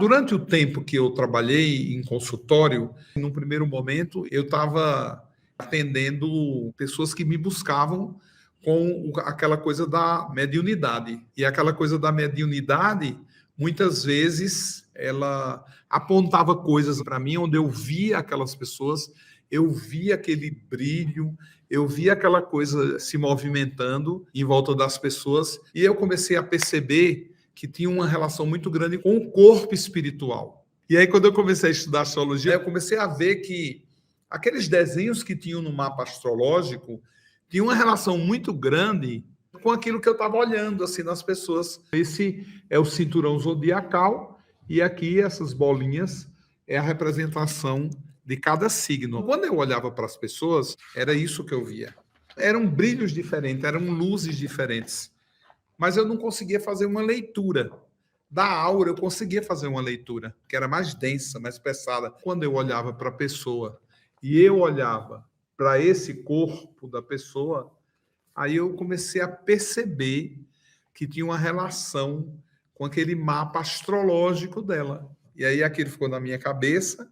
Durante o tempo que eu trabalhei em consultório, num primeiro momento, eu estava atendendo pessoas que me buscavam com aquela coisa da mediunidade. E aquela coisa da mediunidade, muitas vezes, ela apontava coisas para mim, onde eu via aquelas pessoas, eu via aquele brilho, eu via aquela coisa se movimentando em volta das pessoas, e eu comecei a perceber que tinha uma relação muito grande com o corpo espiritual. E aí, quando eu comecei a estudar astrologia, eu comecei a ver que aqueles desenhos que tinham no mapa astrológico tinham uma relação muito grande com aquilo que eu estava olhando assim nas pessoas. Esse é o cinturão zodiacal, e aqui essas bolinhas é a representação de cada signo. Quando eu olhava para as pessoas, era isso que eu via. Eram brilhos diferentes, eram luzes diferentes. Mas eu não conseguia fazer uma leitura. Da aura, eu conseguia fazer uma leitura, que era mais densa, mais pesada. Quando eu olhava para a pessoa e eu olhava para esse corpo da pessoa, aí eu comecei a perceber que tinha uma relação com aquele mapa astrológico dela. E aí aquilo ficou na minha cabeça.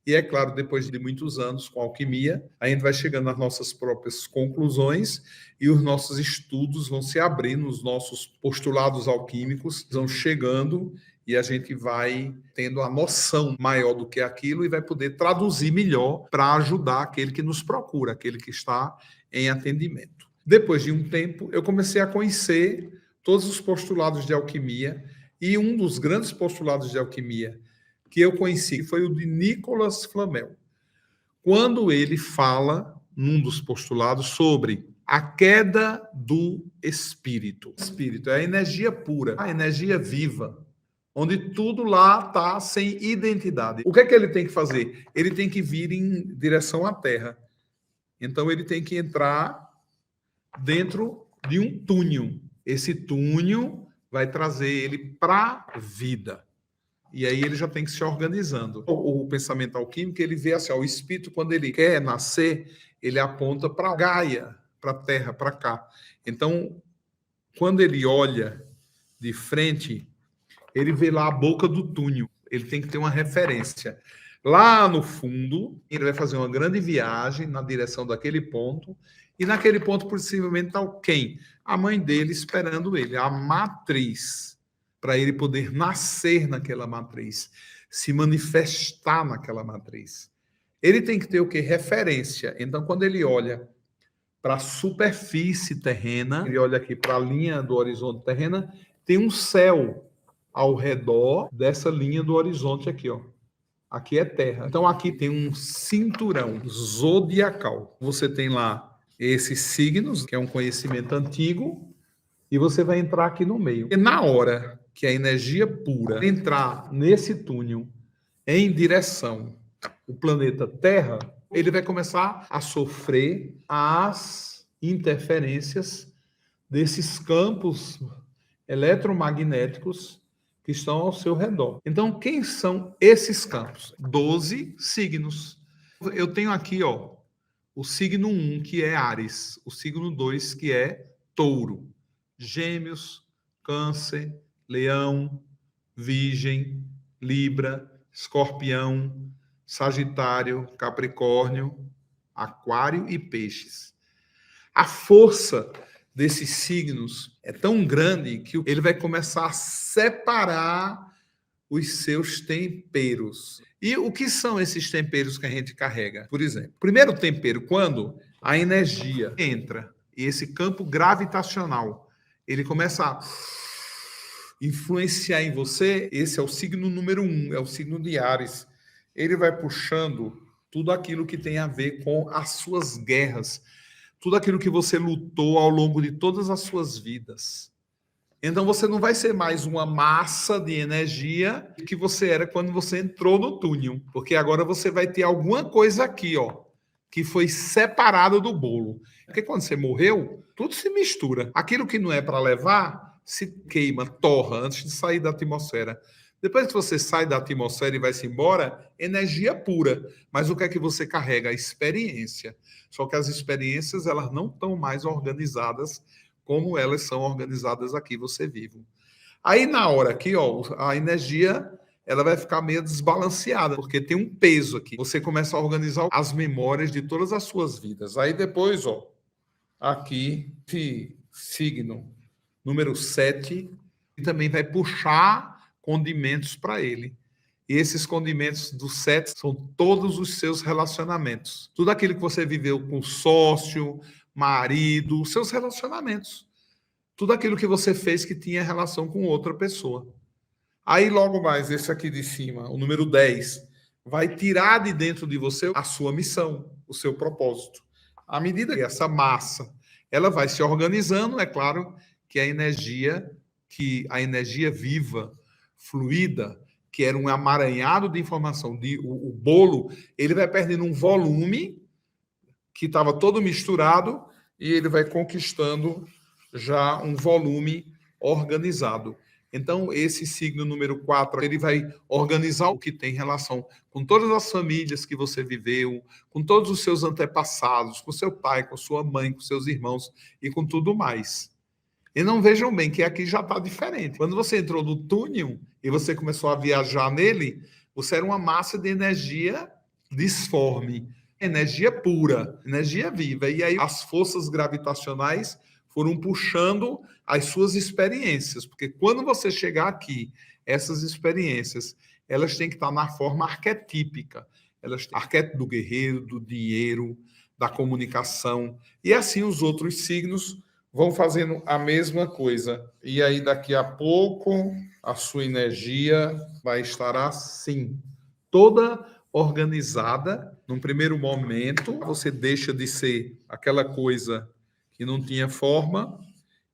E é claro, depois de muitos anos com alquimia, a gente vai chegando nas nossas próprias conclusões e os nossos estudos vão se abrindo, os nossos postulados alquímicos vão chegando e a gente vai tendo a noção maior do que é aquilo e vai poder traduzir melhor para ajudar aquele que nos procura, aquele que está em atendimento. Depois de um tempo, eu comecei a conhecer todos os postulados de alquimia, e um dos grandes postulados de alquimia que eu conheci foi o de Nicolas Flamel, quando ele fala, num dos postulados, sobre a queda do espírito. O espírito é a energia pura, a energia viva, onde tudo lá está sem identidade. O que é que ele tem que fazer? Ele tem que vir em direção à Terra. Então ele tem que entrar dentro de um túnel. Esse túnel vai trazer ele para a vida. E aí ele já tem que se organizando. O pensamento alquímico, ele vê assim, ó, o espírito, quando ele quer nascer, ele aponta para Gaia, para a Terra, para cá. Então, quando ele olha de frente, ele vê lá a boca do túnel. Ele tem que ter uma referência. Lá no fundo, ele vai fazer uma grande viagem na direção daquele ponto, e naquele ponto, possivelmente, está quem? A mãe dele esperando ele, a matriz, para ele poder nascer naquela matriz, se manifestar naquela matriz. Ele tem que ter o quê? Referência. Então, quando ele olha para a superfície terrena, ele olha aqui para a linha do horizonte terrena, tem um céu ao redor dessa linha do horizonte aqui, ó. Aqui é terra. Então, aqui tem um cinturão zodiacal. Você tem lá esses signos, que é um conhecimento antigo, e você vai entrar aqui no meio. E na hora que a energia pura entrar nesse túnel em direção ao planeta Terra, ele vai começar a sofrer as interferências desses campos eletromagnéticos que estão ao seu redor. Então, quem são esses campos? 12 signos. Eu tenho aqui, ó, o signo 1, que é Áries, o signo 2, que é Touro, Gêmeos, Câncer, Leão, Virgem, Libra, Escorpião, Sagitário, Capricórnio, Aquário e Peixes. A força desses signos é tão grande que ele vai começar a separar os seus temperos. E o que são esses temperos que a gente carrega? Por exemplo, primeiro tempero, quando a energia entra e esse campo gravitacional, ele começa a influenciar em você, esse é o signo número 1, é o signo de Áries. Ele vai puxando tudo aquilo que tem a ver com as suas guerras, tudo aquilo que você lutou ao longo de todas as suas vidas. Então você não vai ser mais uma massa de energia que você era quando você entrou no túnel, porque agora você vai ter alguma coisa aqui, ó, que foi separada do bolo. Porque quando você morreu, tudo se mistura. Aquilo que não é para levar se queima, torra antes de sair da atmosfera. Depois que você sai da atmosfera e vai-se embora, energia pura. Mas o que é que você carrega? A experiência. Só que as experiências, elas não estão mais organizadas como elas são organizadas aqui, você vive. Aí, na hora aqui, ó, a energia, ela vai ficar meio desbalanceada, porque tem um peso aqui. Você começa a organizar as memórias de todas as suas vidas. Aí depois, ó, aqui, esse signo número 7, também vai puxar condimentos para ele. E esses condimentos do 7 são todos os seus relacionamentos. Tudo aquilo que você viveu com sócio, marido, seus relacionamentos. Tudo aquilo que você fez que tinha relação com outra pessoa. Aí, logo mais, esse aqui de cima, o número 10, vai tirar de dentro de você a sua missão, o seu propósito. À medida que essa massa ela vai se organizando, é claro que a energia viva, fluida, que era um amaranhado de informação, o bolo, ele vai perdendo um volume que estava todo misturado e ele vai conquistando já um volume organizado. Então, esse signo número 4, ele vai organizar o que tem relação com todas as famílias que você viveu, com todos os seus antepassados, com seu pai, com sua mãe, com seus irmãos e com tudo mais. E não vejam bem que aqui já está diferente. Quando você entrou no túnel e você começou a viajar nele, você era uma massa de energia disforme, energia pura, energia viva. E aí as forças gravitacionais foram puxando as suas experiências. Porque quando você chegar aqui, essas experiências, elas têm que estar na forma arquetípica. Arquétipo do guerreiro, do dinheiro, da comunicação. E assim os outros signos vão fazendo a mesma coisa. E aí, daqui a pouco, a sua energia vai estar assim, toda organizada. Num primeiro momento, você deixa de ser aquela coisa que não tinha forma,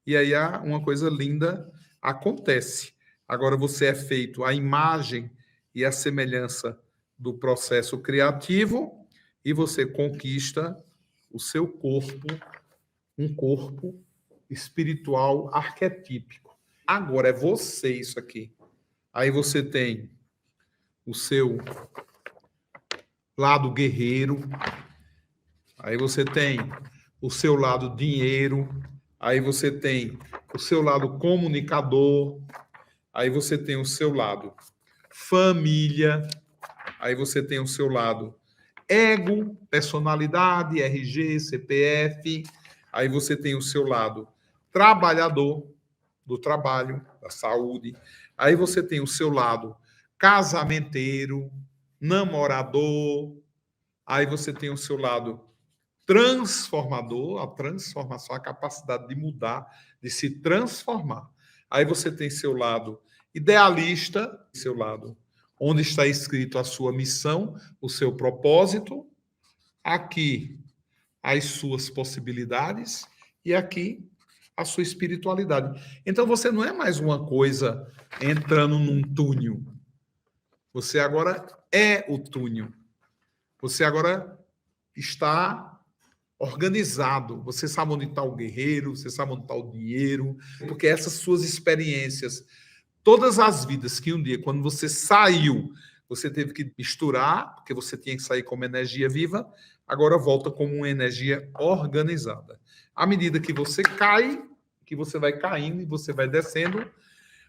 e aí uma coisa linda acontece. Agora você é feito à imagem e à semelhança do processo criativo, e você conquista o seu corpo, um corpo espiritual arquetípico. Agora é você isso aqui. Aí você tem o seu lado guerreiro, aí você tem o seu lado dinheiro, aí você tem o seu lado comunicador, aí você tem o seu lado família, aí você tem o seu lado ego, personalidade, RG, CPF, aí você tem o seu lado trabalhador, do trabalho, da saúde. Aí você tem o seu lado casamenteiro, namorador. Aí você tem o seu lado transformador, a transformação, a capacidade de mudar, de se transformar. Aí você tem seu lado idealista, seu lado onde está escrito a sua missão, o seu propósito. Aqui, as suas possibilidades. E aqui, a sua espiritualidade. Então, você não é mais uma coisa entrando num túnel. Você agora é o túnel. Você agora está organizado. Você sabe onde está o guerreiro, você sabe onde está o dinheiro, porque essas suas experiências, todas as vidas que um dia, quando você saiu, você teve que misturar, porque você tinha que sair como energia viva, agora volta como uma energia organizada. À medida que você cai, que você vai caindo e você vai descendo,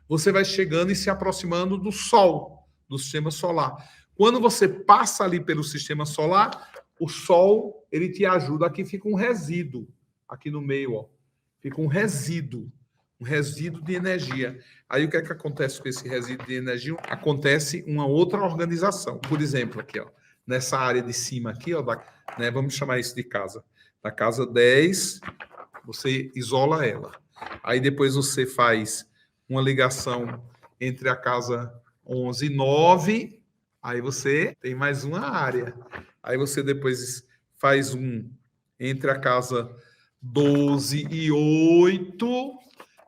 você vai chegando e se aproximando do Sol, do sistema solar. Quando você passa ali pelo sistema solar, o Sol, ele te ajuda. Aqui fica um resíduo, aqui no meio, ó. Fica um resíduo de energia. Aí o que é que acontece com esse resíduo de energia? Acontece uma outra organização. Por exemplo, aqui, ó, nessa área de cima aqui, ó, né, vamos chamar isso de casa. Da casa 10, você isola ela. Aí depois você faz uma ligação entre a casa 11 e 9, aí você tem mais uma área. Aí você depois faz um entre a casa 12 e 8,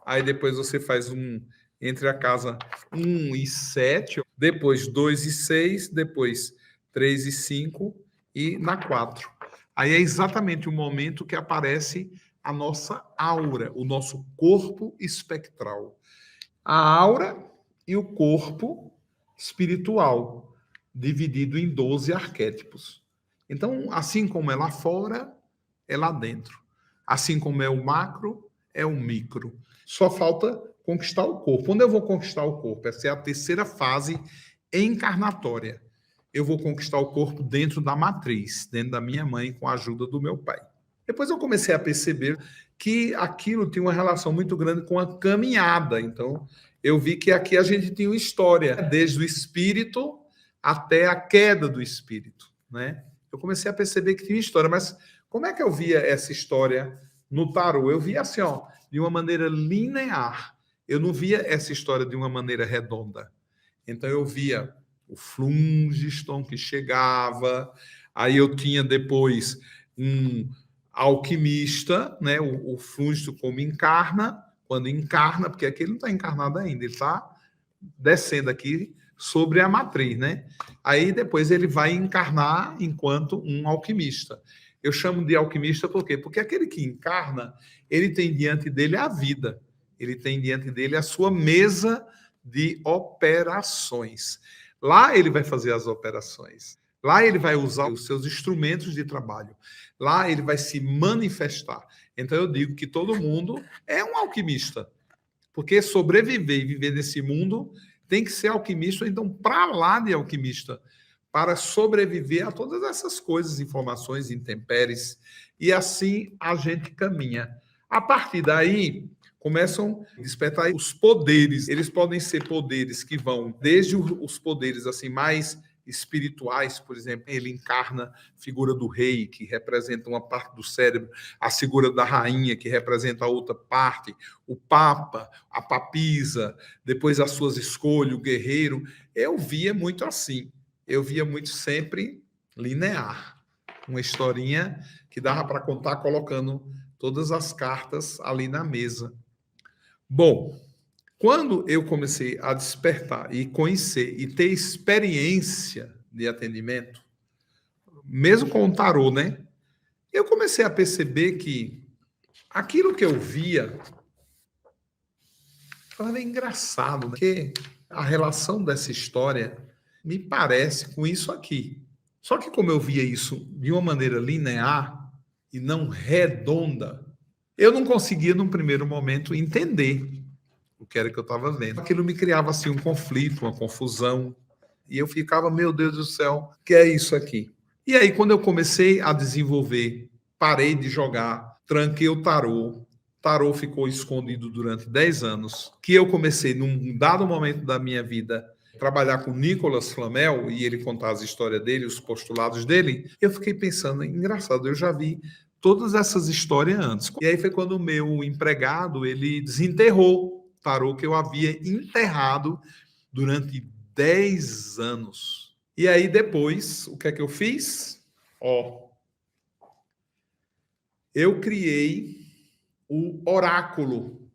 aí depois você faz um entre a casa 1 e 7, depois 2 e 6, depois 3 e 5 e na 4. Aí é exatamente o momento que aparece a nossa aura, o nosso corpo espectral. A aura e o corpo espiritual, dividido em 12 arquétipos. Então, assim como é lá fora, é lá dentro. Assim como é o macro, é o micro. Só falta conquistar o corpo. Onde eu vou conquistar o corpo? Essa é a terceira fase encarnatória. Eu vou conquistar o corpo dentro da matriz, dentro da minha mãe, com a ajuda do meu pai. Depois eu comecei a perceber que aquilo tinha uma relação muito grande com a caminhada. Então, eu vi que aqui a gente tinha uma história, desde o espírito até a queda do espírito, né? Eu comecei a perceber que tinha história, mas como é que eu via essa história no tarô? Eu via assim, ó, de uma maneira linear. Eu não via essa história de uma maneira redonda. Então eu via o phlogiston que chegava, aí eu tinha depois um alquimista, né? O phlogiston como encarna, quando encarna, porque aqui ele não está encarnado ainda, ele está descendo aqui sobre a matriz, né? Aí depois ele vai encarnar enquanto um alquimista. Eu chamo de alquimista por quê? Porque aquele que encarna, ele tem diante dele a vida, ele tem diante dele a sua mesa de operações. Lá ele vai fazer as operações. Lá ele vai usar os seus instrumentos de trabalho. Lá ele vai se manifestar. Então eu digo que todo mundo é um alquimista. Porque sobreviver e viver nesse mundo tem que ser alquimista, então para lá de alquimista, para sobreviver a todas essas coisas, informações, intempéries, e assim a gente caminha. A partir daí, começam a despertar os poderes. Eles podem ser poderes que vão desde os poderes assim mais espirituais, por exemplo, ele encarna a figura do rei, que representa uma parte do cérebro, a figura da rainha, que representa a outra parte, o papa, a papisa, depois as suas escolhas, o guerreiro. Eu via muito assim, eu via muito sempre linear, uma historinha que dava para contar colocando todas as cartas ali na mesa. Bom, quando eu comecei a despertar e conhecer e ter experiência de atendimento, mesmo com o tarô, né? Eu comecei a perceber que aquilo que eu via era engraçado, né? Porque a relação dessa história me parece com isso aqui. Só que como eu via isso de uma maneira linear e não redonda, eu não conseguia, num primeiro momento, entender o que era que eu estava vendo. Aquilo me criava assim um conflito, uma confusão, e eu ficava, meu Deus do céu, o que é isso aqui? E aí, quando eu comecei a desenvolver, parei de jogar, tranquei o tarô ficou escondido durante 10 anos, que eu comecei, num dado momento da minha vida, trabalhar com Nicolas Flamel, e ele contar as histórias dele, os postulados dele, eu fiquei pensando, engraçado, eu já vi todas essas histórias antes. E aí foi quando o meu empregado, ele desenterrou tarô que eu havia enterrado durante 10 anos. E aí depois, o que é que eu fiz? Eu criei o oráculo.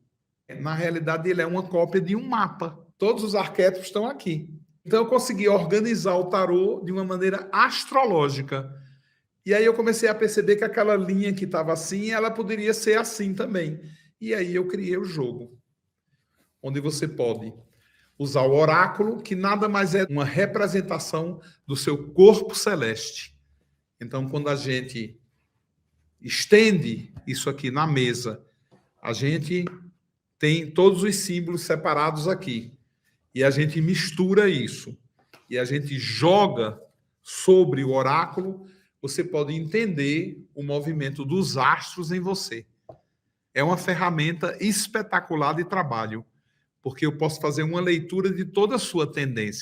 Na realidade, ele é uma cópia de um mapa. Todos os arquétipos estão aqui. Então, eu consegui organizar o tarô de uma maneira astrológica. E aí eu comecei a perceber que aquela linha que estava assim, ela poderia ser assim também. E aí eu criei o jogo, onde você pode usar o oráculo, que nada mais é uma representação do seu corpo celeste. Então, quando a gente estende isso aqui na mesa, a gente tem todos os símbolos separados aqui. E a gente mistura isso. E a gente joga sobre o oráculo, você pode entender o movimento dos astros em você. É uma ferramenta espetacular de trabalho, porque eu posso fazer uma leitura de toda a sua tendência.